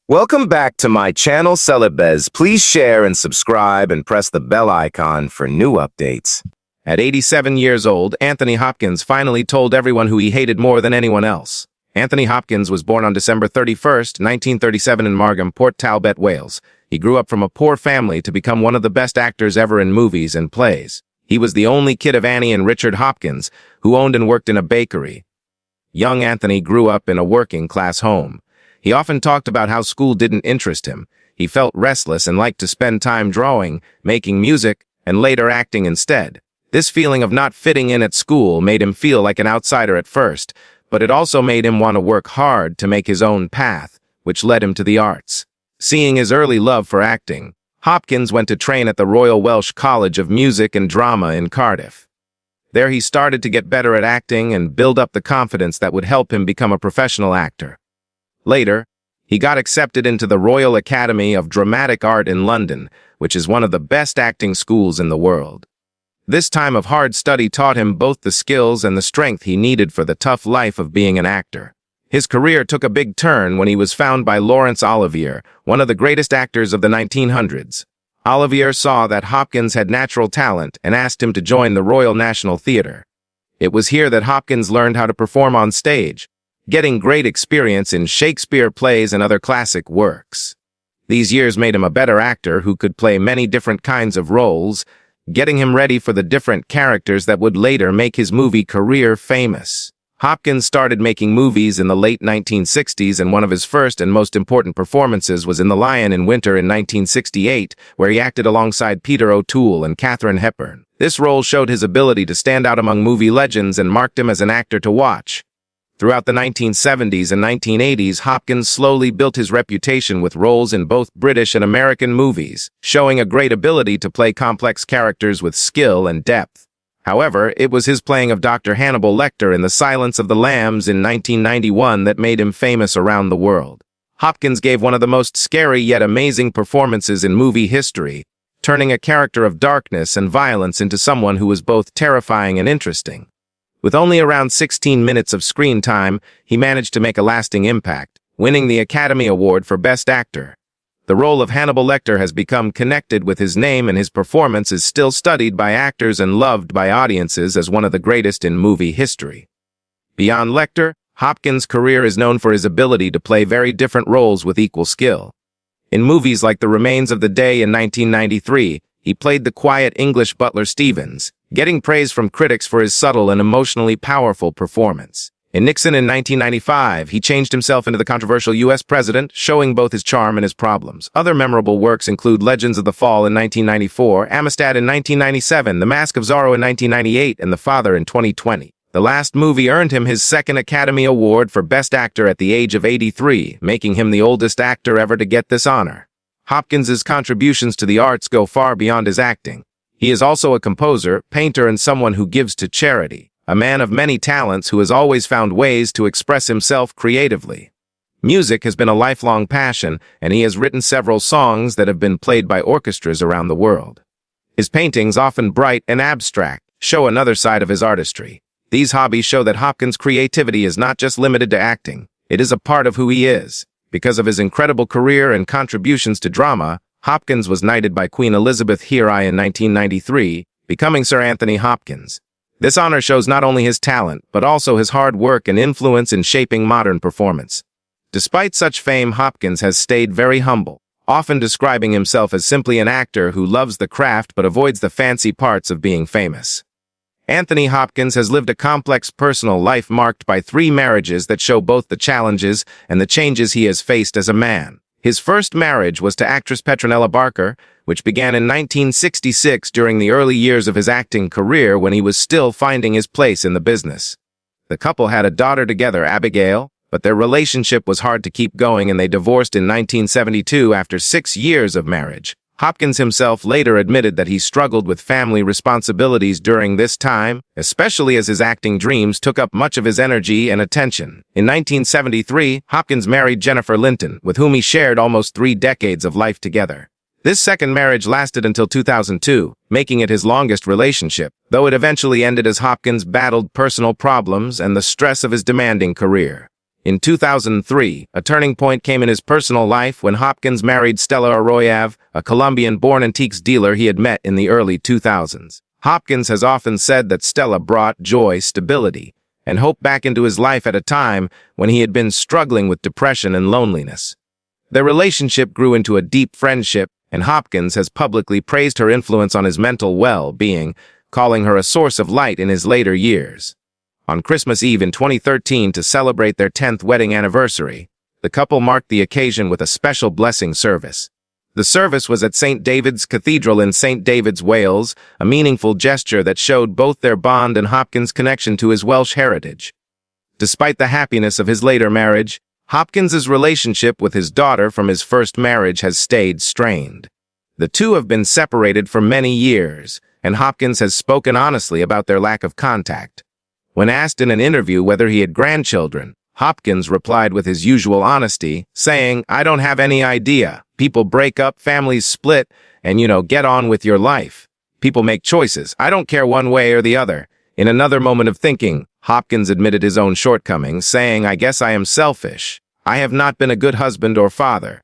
Welcome back to my channel, Celebes. Please share and subscribe and press the bell icon for new updates. At 87 years old, Anthony Hopkins finally told everyone who he hated more than anyone else. Anthony Hopkins was born on December 31st, 1937 in Margam, Port Talbot, Wales. He grew up from a poor family to become one of the best actors ever in movies and plays. He was the only kid of Annie and Richard Hopkins, who owned and worked in a bakery. Young Anthony grew up in a working-class home. He often talked about how school didn't interest him. He felt restless and liked to spend time drawing, making music, and later acting instead. This feeling of not fitting in at school made him feel like an outsider at first, but it also made him want to work hard to make his own path, which led him to the arts. Seeing his early love for acting, Hopkins went to train at the Royal Welsh College of Music and Drama in Cardiff. There he started to get better at acting and build up the confidence that would help him become a professional actor. Later, he got accepted into the Royal Academy of Dramatic Art in London, which is one of the best acting schools in the world. This time of hard study taught him both the skills and the strength he needed for the tough life of being an actor. His career took a big turn when he was found by Laurence Olivier, one of the greatest actors of the 1900s. Olivier saw that Hopkins had natural talent and asked him to join the Royal National Theatre. It was here that Hopkins learned how to perform on stage, getting great experience in Shakespeare plays and other classic works. These years made him a better actor who could play many different kinds of roles, getting him ready for the different characters that would later make his movie career famous. Hopkins started making movies in the late 1960s, and one of his first and most important performances was in The Lion in Winter in 1968, where he acted alongside Peter O'Toole and Katharine Hepburn. This role showed his ability to stand out among movie legends and marked him as an actor to watch. Throughout the 1970s and 1980s, Hopkins slowly built his reputation with roles in both British and American movies, showing a great ability to play complex characters with skill and depth. However, it was his playing of Dr. Hannibal Lecter in The Silence of the Lambs in 1991 that made him famous around the world. Hopkins gave one of the most scary yet amazing performances in movie history, turning a character of darkness and violence into someone who was both terrifying and interesting. With only around 16 minutes of screen time, he managed to make a lasting impact, winning the Academy Award for Best Actor. The role of Hannibal Lecter has become connected with his name, and his performance is still studied by actors and loved by audiences as one of the greatest in movie history. Beyond Lecter, Hopkins' career is known for his ability to play very different roles with equal skill. In movies like The Remains of the Day in 1993, he played the quiet English butler Stevens, getting praise from critics for his subtle and emotionally powerful performance. In Nixon in 1995, he changed himself into the controversial U.S. president, showing both his charm and his problems. Other memorable works include Legends of the Fall in 1994, Amistad in 1997, The Mask of Zorro in 1998, and The Father in 2020. The last movie earned him his second Academy Award for Best Actor at the age of 83, making him the oldest actor ever to get this honor. Hopkins's contributions to the arts go far beyond his acting. He is also a composer, painter, and someone who gives to charity, a man of many talents who has always found ways to express himself creatively. Music has been a lifelong passion, and he has written several songs that have been played by orchestras around the world. His paintings, often bright and abstract, show another side of his artistry. These hobbies show that Hopkins' creativity is not just limited to acting. It is a part of who he is. Because of his incredible career and contributions to drama, Hopkins was knighted by Queen Elizabeth II in 1993, becoming Sir Anthony Hopkins. This honor shows not only his talent, but also his hard work and influence in shaping modern performance. Despite such fame, Hopkins has stayed very humble, often describing himself as simply an actor who loves the craft but avoids the fancy parts of being famous. Anthony Hopkins has lived a complex personal life marked by 3 marriages that show both the challenges and the changes he has faced as a man. His first marriage was to actress Petronella Barker, which began in 1966 during the early years of his acting career when he was still finding his place in the business. The couple had a daughter together, Abigail, but their relationship was hard to keep going and they divorced in 1972 after 6 years of marriage. Hopkins himself later admitted that he struggled with family responsibilities during this time, especially as his acting dreams took up much of his energy and attention. In 1973, Hopkins married Jennifer Linton, with whom he shared almost 3 decades of life together. This second marriage lasted until 2002, making it his longest relationship, though it eventually ended as Hopkins battled personal problems and the stress of his demanding career. In 2003, a turning point came in his personal life when Hopkins married Stella Arroyav, a Colombian-born antiques dealer he had met in the early 2000s. Hopkins has often said that Stella brought joy, stability, and hope back into his life at a time when he had been struggling with depression and loneliness. Their relationship grew into a deep friendship, and Hopkins has publicly praised her influence on his mental well-being, calling her a source of light in his later years. On Christmas Eve in 2013, to celebrate their 10th wedding anniversary, the couple marked the occasion with a special blessing service. The service was at St. David's Cathedral in St. David's, Wales, a meaningful gesture that showed both their bond and Hopkins' connection to his Welsh heritage. Despite the happiness of his later marriage, Hopkins' relationship with his daughter from his first marriage has stayed strained. The two have been separated for many years, and Hopkins has spoken honestly about their lack of contact. When asked in an interview whether he had grandchildren, Hopkins replied with his usual honesty, saying, "I don't have any idea. People break up, families split, and get on with your life. People make choices. I don't care one way or the other." In another moment of thinking, Hopkins admitted his own shortcomings, saying, "I guess I am selfish. I have not been a good husband or father."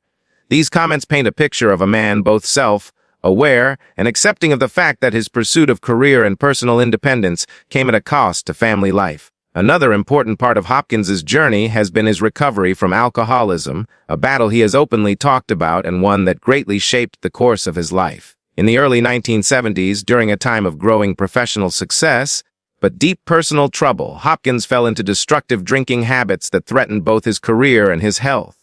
These comments paint a picture of a man both self-aware and accepting of the fact that his pursuit of career and personal independence came at a cost to family life. Another important part of Hopkins' journey has been his recovery from alcoholism, a battle he has openly talked about and one that greatly shaped the course of his life. In the early 1970s, during a time of growing professional success, but deep personal trouble, Hopkins fell into destructive drinking habits that threatened both his career and his health.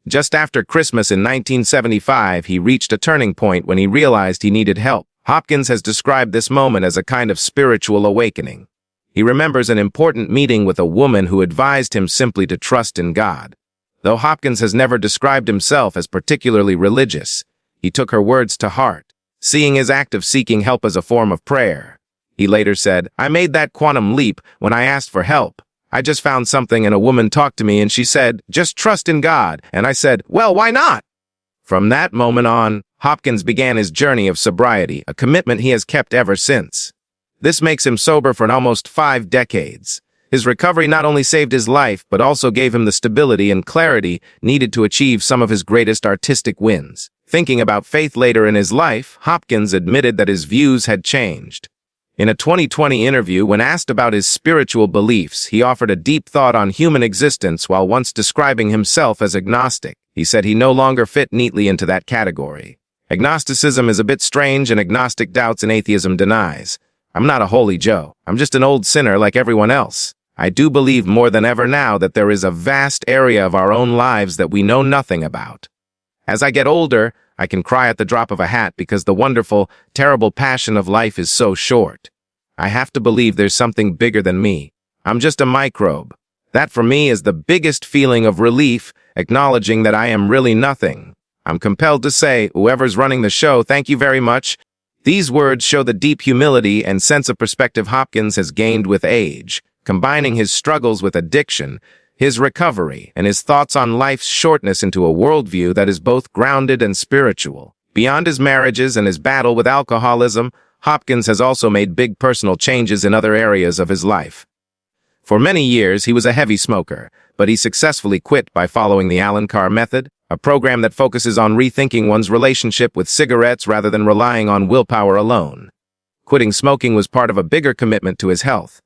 Just after Christmas in 1975, he reached a turning point when he realized he needed help. Hopkins has described this moment as a kind of spiritual awakening. He remembers an important meeting with a woman who advised him simply to trust in God. Though Hopkins has never described himself as particularly religious, he took her words to heart, seeing his act of seeking help as a form of prayer. He later said, "I made that quantum leap when I asked for help. I just found something and a woman talked to me and she said, 'Just trust in God.' And I said, 'Well, why not?'" From that moment on, Hopkins began his journey of sobriety, a commitment he has kept ever since. This makes him sober for almost 5 decades. His recovery not only saved his life, but also gave him the stability and clarity needed to achieve some of his greatest artistic wins. Thinking about faith later in his life, Hopkins admitted that his views had changed. In a 2020 interview, when asked about his spiritual beliefs, he offered a deep thought on human existence while once describing himself as agnostic. He said he no longer fit neatly into that category. "Agnosticism is a bit strange, and agnostic doubts and atheism denies. I'm not a holy Joe. I'm just an old sinner like everyone else. I do believe more than ever now that there is a vast area of our own lives that we know nothing about. As I get older, I can cry at the drop of a hat because the wonderful, terrible passion of life is so short. I have to believe there's something bigger than me. I'm just a microbe. That for me is the biggest feeling of relief, acknowledging that I am really nothing. I'm compelled to say, whoever's running the show, thank you very much." These words show the deep humility and sense of perspective Hopkins has gained with age, combining his struggles with addiction, his recovery, and his thoughts on life's shortness into a worldview that is both grounded and spiritual. Beyond his marriages and his battle with alcoholism, Hopkins has also made big personal changes in other areas of his life. For many years, he was a heavy smoker, but he successfully quit by following the Allen Carr method, a program that focuses on rethinking one's relationship with cigarettes rather than relying on willpower alone. Quitting smoking was part of a bigger commitment to his health.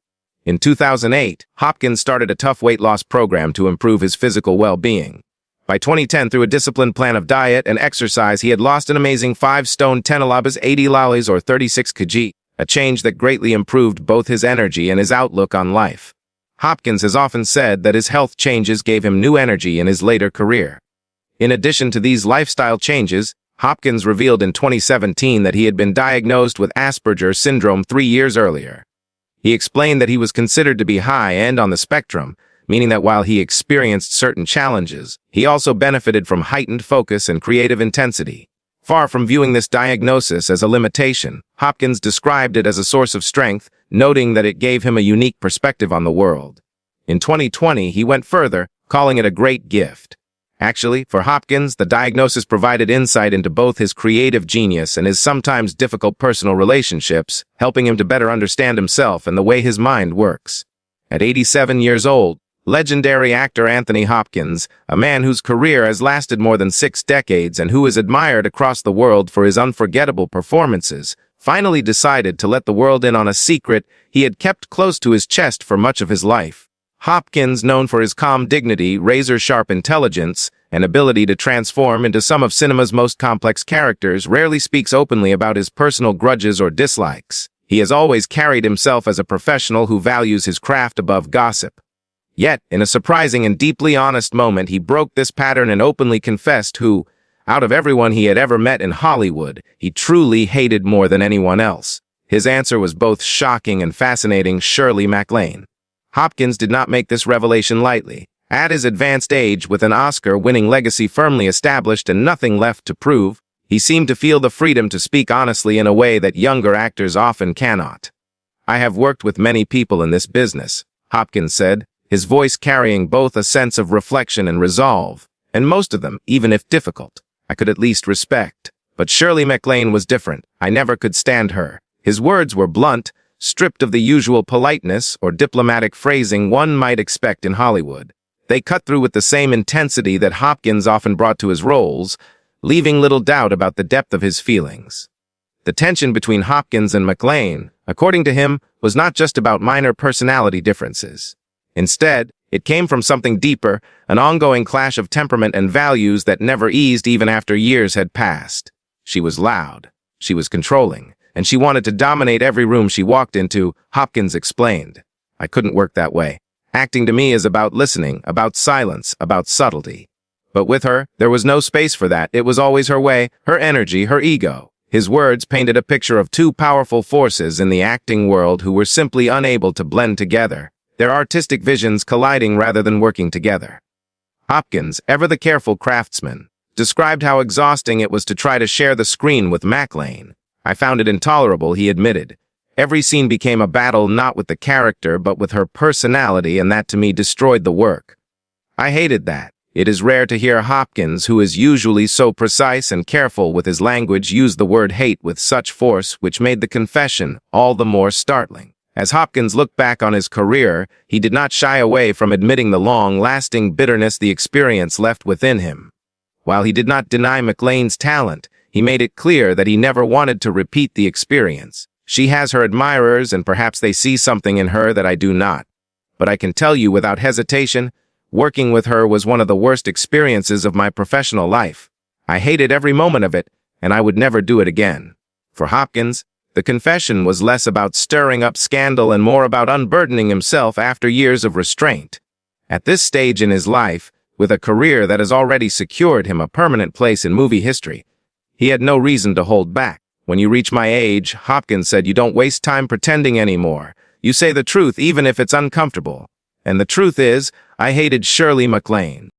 In 2008, Hopkins started a tough weight loss program to improve his physical well-being. By 2010, through a disciplined plan of diet and exercise, he had lost an amazing 5 stone 10 alabas 80 lalis or 36 kg, a change that greatly improved both his energy and his outlook on life. Hopkins has often said that his health changes gave him new energy in his later career. In addition to these lifestyle changes, Hopkins revealed in 2017 that he had been diagnosed with Asperger's syndrome 3 years earlier. He explained that he was considered to be high-end on the spectrum, meaning that while he experienced certain challenges, he also benefited from heightened focus and creative intensity. Far from viewing this diagnosis as a limitation, Hopkins described it as a source of strength, noting that it gave him a unique perspective on the world. In 2020, he went further, calling it a great gift. Actually, for Hopkins, the diagnosis provided insight into both his creative genius and his sometimes difficult personal relationships, helping him to better understand himself and the way his mind works. At 87 years old, Legendary actor Anthony Hopkins, a man whose career has lasted more than 6 decades and who is admired across the world for his unforgettable performances, finally decided to let the world in on a secret he had kept close to his chest for much of his life. Hopkins, known for his calm dignity, razor-sharp intelligence, and ability to transform into some of cinema's most complex characters, rarely speaks openly about his personal grudges or dislikes. He has always carried himself as a professional who values his craft above gossip. Yet, in a surprising and deeply honest moment, he broke this pattern and openly confessed who, out of everyone he had ever met in Hollywood, he truly hated more than anyone else. His answer was both shocking and fascinating: Shirley MacLaine. Hopkins did not make this revelation lightly. At his advanced age, with an Oscar-winning legacy firmly established and nothing left to prove, he seemed to feel the freedom to speak honestly in a way that younger actors often cannot. "I have worked with many people in this business," Hopkins said, his voice carrying both a sense of reflection and resolve, "and most of them, even if difficult, I could at least respect. But Shirley MacLaine was different. I never could stand her." His words were blunt, stripped of the usual politeness or diplomatic phrasing one might expect in Hollywood. They cut through with the same intensity that Hopkins often brought to his roles, leaving little doubt about the depth of his feelings. The tension between Hopkins and MacLaine, according to him, was not just about minor personality differences. Instead, it came from something deeper, an ongoing clash of temperament and values that never eased even after years had passed. She was loud, she was controlling, and she wanted to dominate every room she walked into, Hopkins explained. "I couldn't work that way. Acting to me is about listening, about silence, about subtlety. But with her, there was no space for that. It was always her way, her energy, her ego." His words painted a picture of two powerful forces in the acting world who were simply unable to blend together, their artistic visions colliding rather than working together. Hopkins, ever the careful craftsman, described how exhausting it was to try to share the screen with MacLaine. "I found it intolerable," he admitted. "Every scene became a battle not with the character but with her personality, and that to me destroyed the work." I hated that. It is rare to hear Hopkins, who is usually so precise and careful with his language, use the word hate with such force, which made the confession all the more startling. As Hopkins looked back on his career, he did not shy away from admitting the long-lasting bitterness the experience left within him. While he did not deny MacLaine's talent, he made it clear that he never wanted to repeat the experience. "She has her admirers, and perhaps they see something in her that I do not. But I can tell you without hesitation, working with her was one of the worst experiences of my professional life. I hated every moment of it, and I would never do it again." For Hopkins, the confession was less about stirring up scandal and more about unburdening himself after years of restraint. At this stage in his life, with a career that has already secured him a permanent place in movie history, he had no reason to hold back. "When you reach my age," Hopkins said, "you don't waste time pretending anymore. You say the truth even if it's uncomfortable." And the truth is, I hated Shirley MacLaine.